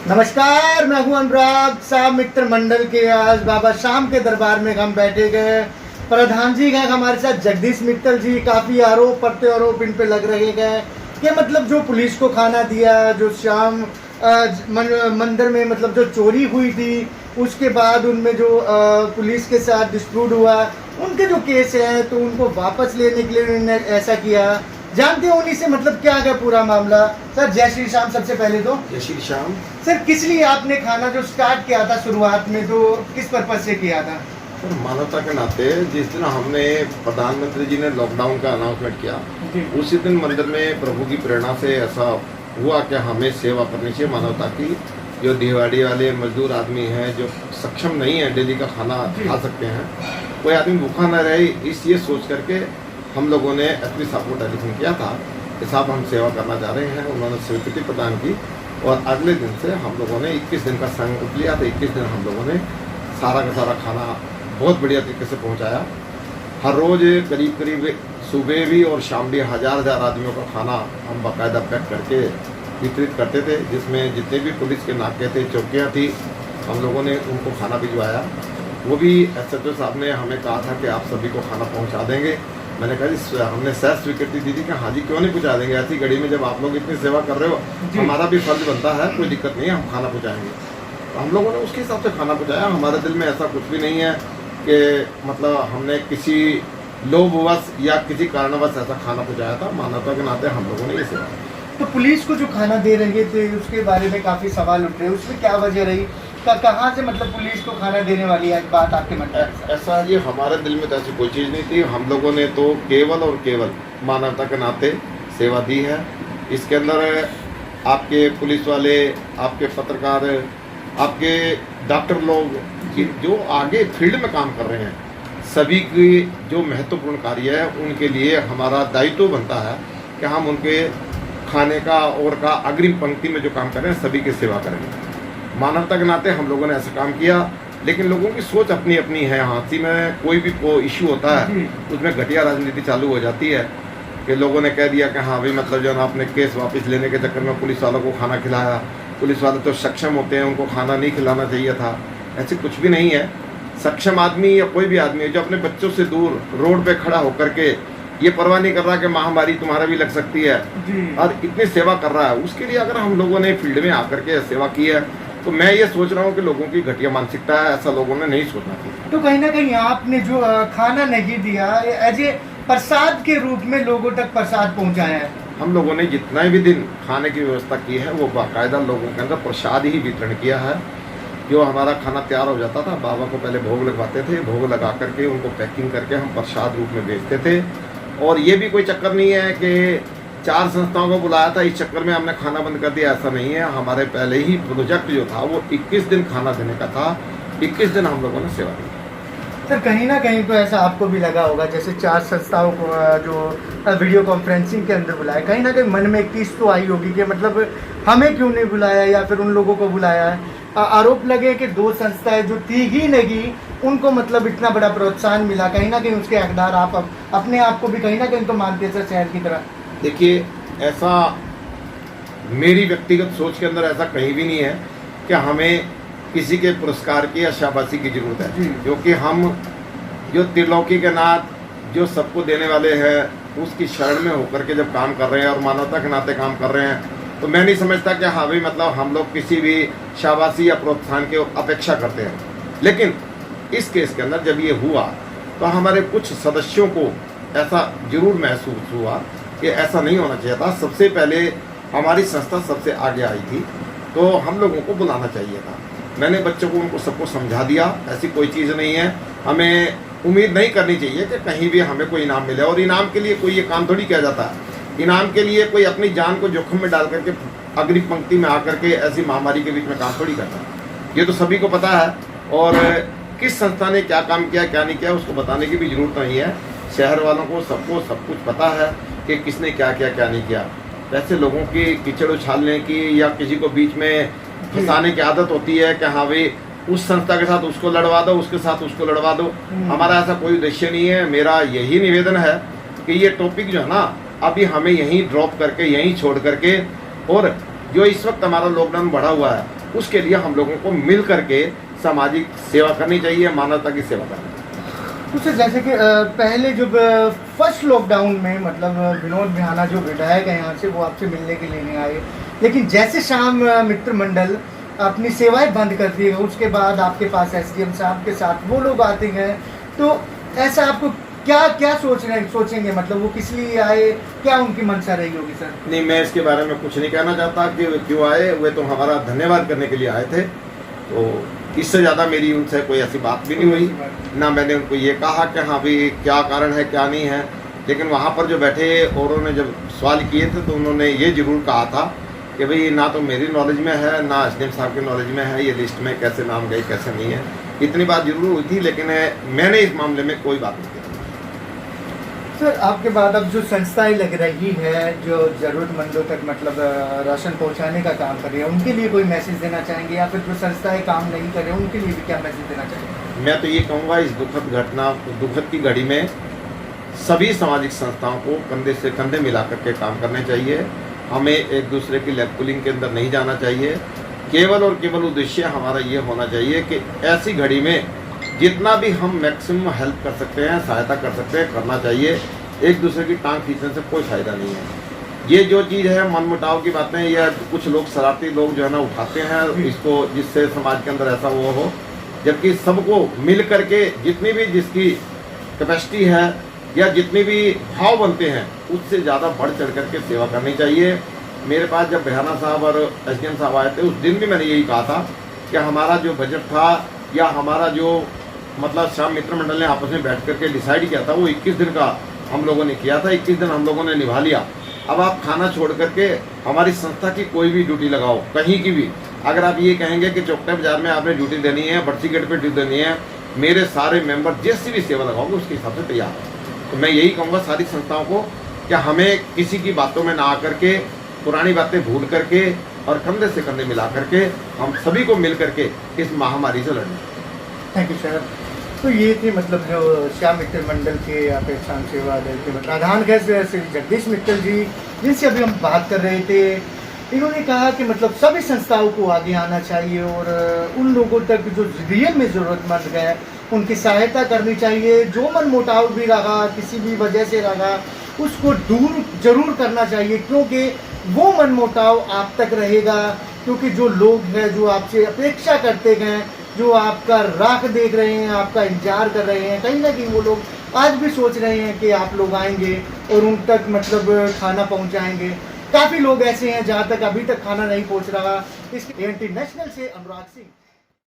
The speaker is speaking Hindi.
नमस्कार, मैं हूं अनुराग साहब मित्र मंडल के। आज बाबा शाम के दरबार में हम बैठे गए। प्रधान जी गए हमारे साथ, जगदीश मित्तल जी। काफ़ी आरोप प्रत्यारोप इन पे लग रहे गए कि मतलब जो पुलिस को खाना दिया, जो शाम मंदिर में मतलब जो चोरी हुई थी, उसके बाद उनमें जो पुलिस के साथ डिस्प्यूट हुआ, उनके जो केस हैं तो उनको वापस लेने के लिए उन्होंने ऐसा किया। जानते हो उन्हीं से मतलब क्या है पूरा मामला। सर जय श्री श्याम। सबसे पहले तो जय श्री श्याम। सर किस लिए आपने खाना जो स्टार्ट किया था शुरुआत में, तो किस पर्पज से किया था? सर मानवता के नाते जिस दिन हमने प्रधानमंत्री जी ने लॉकडाउन का अनाउंसमेंट किया, उसी दिन मंदिर में प्रभु की प्रेरणा से ऐसा हुआ कि हमें सेवा करनी चाहिए मानवता की। जो दिहाड़ी वाले मजदूर आदमी हैं, जो सक्षम नहीं है डेली का खाना खा सकते हैं, कोई आदमी भूखा न रहे, ये सोच करके हम लोगों ने एसपी साहब को टेलीफोन किया था कि साहब हम सेवा करना चाह रहे हैं। उन्होंने स्वीकृति प्रदान की और अगले दिन से हम लोगों ने 21 दिन का संकल्प लिया था। 21 दिन हम लोगों ने सारा का सारा खाना बहुत बढ़िया तरीके से पहुंचाया। हर रोज़ करीब करीब सुबह भी और शाम भी हजार आदमियों का खाना हम बाकायदा पैक करके वितरित करते थे, जिसमें जितने भी पुलिस के नाके थे, चौकियाँ थी, हम लोगों ने उनको खाना भिजवाया। वो भी एसएचओ साहब ने हमें कहा था कि आप सभी को खाना पहुँचा देंगे। मैंने कहा जी हमने सहज स्वीकृति दी थी कि हाँ जी क्यों नहीं पहुँचा देंगे, ऐसी घड़ी में जब आप लोग इतनी सेवा कर रहे हो, हमारा भी फर्ज बनता है, कोई दिक्कत नहीं है, हम खाना पहुँचाएंगे। तो हम लोगों ने उसके हिसाब से खाना पहुँचाया। हमारे दिल में ऐसा कुछ भी नहीं है कि मतलब हमने किसी लोभवश या किसी कारणवश ऐसा खाना पहुँचाया था। मानवता के नाते हम लोगों ने ये सेवा। तो पुलिस को जो खाना दे रहे थे उसके बारे में काफ़ी सवाल उठ रहे हैं, उसमें क्या वजह रही? कहाँ से मतलब पुलिस को खाना देने वाली है बात आपके मन में? ऐसा ये हमारे दिल में तो ऐसी कोई चीज़ नहीं थी। हम लोगों ने तो केवल और केवल मानवता के नाते सेवा दी है। इसके अंदर आपके पुलिस वाले, आपके पत्रकार, आपके डॉक्टर लोग जो आगे फील्ड में काम कर रहे हैं, सभी की जो महत्वपूर्ण कार्य है उनके लिए हमारा दायित्व बनता है कि हम उनके खाने का और का अग्रिम पंक्ति में जो काम कर रहे हैं सभी की सेवा करेंगे। मानवता के नाते हम लोगों ने ऐसा काम किया, लेकिन लोगों की सोच अपनी अपनी है। हाथी में कोई भी इशू होता है उसमें घटिया राजनीति चालू हो जाती है कि लोगों ने कह दिया कि हाँ भाई मतलब जो है आपने केस वापस लेने के चक्कर में पुलिस वालों को खाना खिलाया। पुलिस वाले तो सक्षम होते हैं, उनको खाना नहीं खिलाना चाहिए था। ऐसे कुछ भी नहीं है। सक्षम आदमी या कोई भी आदमी है जो अपने बच्चों से दूर रोड पे खड़ा होकर के ये परवाह नहीं कर रहा कि महामारी तुम्हारा भी लग सकती है और इतनी सेवा कर रहा है, उसके लिए अगर हम लोगों ने फील्ड में आकर के सेवा की है तो मैं ये सोच रहा हूँ कि लोगों की घटिया मानसिकता है, ऐसा लोगों ने नहीं सोचना चाहिए। तो कहीं ना कहीं आपने जो खाना नहीं दिया, एज ए प्रसाद के रूप में लोगों तक प्रसाद पहुँचाया है। हम लोगों ने जितना भी दिन खाने की व्यवस्था की है वो बाकायदा लोगों के अंदर प्रसाद ही वितरण किया है। जो हमारा खाना तैयार हो जाता था, बाबा को पहले भोग लगवाते थे, भोग लगा करके उनको पैकिंग करके हम प्रसाद रूप में बेचते थे। और ये भी कोई चक्कर नहीं है कि 4 संस्थाओं को बुलाया था, इस चक्कर में हमने खाना बंद कर दिया, ऐसा नहीं है। हमारे पहले ही प्रोजेक्ट जो था वो 21 दिन खाना देने का था। 21 दिन हम लोगों ने सेवा दी। सर कहीं ना कहीं तो ऐसा आपको भी लगा होगा, जैसे 4 संस्थाओं को जो वीडियो कॉन्फ्रेंसिंग के अंदर बुलाया, कहीं ना कहीं मन में एक चीज़ तो आई होगी कि मतलब हमें क्यों नहीं बुलाया या फिर उन लोगों को बुलाया है। आरोप लगे कि 2 संस्थाएं जो थी ही नहीं, उनको मतलब इतना बड़ा प्रोत्साहन मिला। कहीं ना कहीं उसके हकदार आप अपने आप को भी कहीं ना कहीं तो मानते सर शहर की तरह। देखिए, ऐसा मेरी व्यक्तिगत सोच के अंदर ऐसा कहीं भी नहीं है कि हमें किसी के पुरस्कार की या शाबाशी की जरूरत है, क्योंकि हम जो त्रिलोकी के नाथ जो सबको देने वाले हैं उसकी शरण में होकर के जब काम कर रहे हैं और मानवता के नाते काम कर रहे हैं, तो मैं नहीं समझता कि हाँ भाई मतलब हम लोग किसी भी शाबाशी या प्रोत्साहन की अपेक्षा करते हैं। लेकिन इस केस के अंदर जब ये हुआ तो हमारे कुछ सदस्यों को ऐसा जरूर महसूस हुआ कि ऐसा नहीं होना चाहिए था। सबसे पहले हमारी संस्था सबसे आगे आई थी, तो हम लोगों को बुलाना चाहिए था। मैंने बच्चों को उनको सबको समझा दिया, ऐसी कोई चीज़ नहीं है। हमें उम्मीद नहीं करनी चाहिए कि कहीं भी हमें कोई इनाम मिले, और इनाम के लिए कोई ये काम थोड़ी किया जाता है। इनाम के लिए कोई अपनी जान को जोखिम में डाल करके अग्रिम पंक्ति में आकर के ऐसी महामारी के बीच में काम थोड़ी करता है। ये तो सभी को पता है, और किस संस्था ने क्या काम किया क्या नहीं किया उसको बताने की भी जरूरत नहीं है। शहर वालों को सबको सब कुछ पता है कि किसने क्या किया क्या नहीं किया। वैसे लोगों की कीचड़ उछालने की या किसी को बीच में फंसाने की आदत होती है कि हाँ भाई उस संस्था के साथ उसको लड़वा दो, उसके साथ उसको लड़वा दो। हमारा ऐसा कोई उद्देश्य नहीं है। मेरा यही निवेदन है कि ये टॉपिक जो है ना अभी हमें यहीं ड्रॉप करके, यहीं छोड़ करके, और जो इस वक्त हमारा लॉकडाउन बढ़ा हुआ है उसके लिए हम लोगों को मिल करके सामाजिक सेवा करनी चाहिए, मानवता की सेवा करनी चाहिए। तो सर जैसे कि पहले जब फर्स्ट लॉकडाउन में मतलब विनोद बिहाना जो विधायक है यहाँ से, वो आपसे मिलने के लिए नहीं आए, लेकिन जैसे शाम मित्र मंडल अपनी सेवाएं बंद कर दी है, उसके बाद आपके पास एसडीएम साहब के साथ वो लोग आते हैं, तो ऐसा आपको क्या क्या सोचेंगे, मतलब वो किस लिए आए, क्या उनकी मंशा रही होगी सर? नहीं, मैं इसके बारे में कुछ नहीं कहना चाहता कि वे क्यों आए, वे तो हमारा धन्यवाद करने के लिए आए थे। तो इससे ज़्यादा मेरी उनसे कोई ऐसी बात भी नहीं हुई, ना मैंने उनको ये कहा कि हाँ भाई क्या कारण है क्या नहीं है। लेकिन वहाँ पर जो बैठे औरों ने जब सवाल किए थे तो उन्होंने ये ज़रूर कहा था कि भाई ना तो मेरी नॉलेज में है ना एसडीएम साहब की नॉलेज में है, ये लिस्ट में कैसे नाम गए कैसे नहीं है, इतनी बात जरूर हुई थी, लेकिन मैंने इस मामले में कोई बात नहीं की। सर आपके बाद अब जो संस्थाएं लग रही है जो ज़रूरतमंदों तक मतलब राशन पहुंचाने का काम कर रही है, उनके लिए कोई मैसेज देना चाहेंगे, या फिर जो संस्थाएं काम नहीं कर रही हैं उनके लिए भी क्या मैसेज देना चाहेंगे? मैं तो ये कहूँगा इस दुखद की घड़ी में सभी सामाजिक संस्थाओं को कंधे से कंधे मिला करके काम करने चाहिए। हमें एक दूसरे की लैब पुलिंग के अंदर नहीं जाना चाहिए। केवल और केवल उद्देश्य हमारा ये होना चाहिए कि ऐसी घड़ी में जितना भी हम मैक्सिमम हेल्प कर सकते हैं, सहायता कर सकते हैं, करना चाहिए। एक दूसरे की टांग खींचने से कोई फायदा नहीं है। ये जो चीज़ है मनमुटाव की बातें या कुछ लोग शरारती लोग जो है ना उठाते हैं इसको, जिससे समाज के अंदर ऐसा वो हो, जबकि सबको मिल करके जितनी भी जिसकी कैपेसिटी है या जितने भी भाव बनते हैं उससे ज़्यादा बढ़ चढ़ करके सेवा करनी चाहिए। मेरे पास जब बिहाना साहब और एसडीएम साहब आए थे उस दिन भी मैंने यही कहा था कि हमारा जो बजट था या हमारा जो मतलब श्याम मित्र मंडल ने आपस में बैठ करके डिसाइड किया था वो 21 दिन का हम लोगों ने किया था, 21 दिन हम लोगों ने निभा लिया। अब आप खाना छोड़ करके हमारी संस्था की कोई भी ड्यूटी लगाओ, कहीं की भी, अगर आप ये कहेंगे कि चौकटे बाजार में आपने ड्यूटी देनी है, बर्ची गेट पर ड्यूटी देनी है, मेरे सारे मेंबर जैसी भी सेवा लगाओगे उसके हिसाब से तैयार है। तो मैं यही कहूँगा सारी संस्थाओं को कि हमें किसी की बातों में ना आकर के, पुरानी बातें भूल करके और कंधे से कंधे मिला करके हम सभी को मिल करके इस महामारी से लड़ना। Thank you sir. तो ये थे मतलब जो श्याम मित्तल मंडल के या फिर श्याम सेवा दल के प्रधान श्री जगदीश मित्तल जी, जिनसे अभी हम बात कर रहे थे। इन्होंने कहा कि मतलब सभी संस्थाओं को आगे आना चाहिए और उन लोगों तक जो रियल में ज़रूरतमंद है उनकी सहायता करनी चाहिए। जो मन मुटाव भी रहा, किसी भी वजह से रहा, उसको दूर जरूर करना चाहिए, क्योंकि वो मन मुटाव आप तक रहेगा। क्योंकि जो लोग हैं जो आपसे अपेक्षा करते हैं, जो आपका राह देख रहे हैं, आपका इंतजार कर रहे हैं, कहीं ना कहीं वो लोग आज भी सोच रहे हैं कि आप लोग आएंगे और उन तक मतलब खाना पहुंचाएंगे। काफ़ी लोग ऐसे हैं जहां तक अभी तक खाना नहीं पहुंच रहा। इसके इंटरनेशनल से अनुराग सिंह।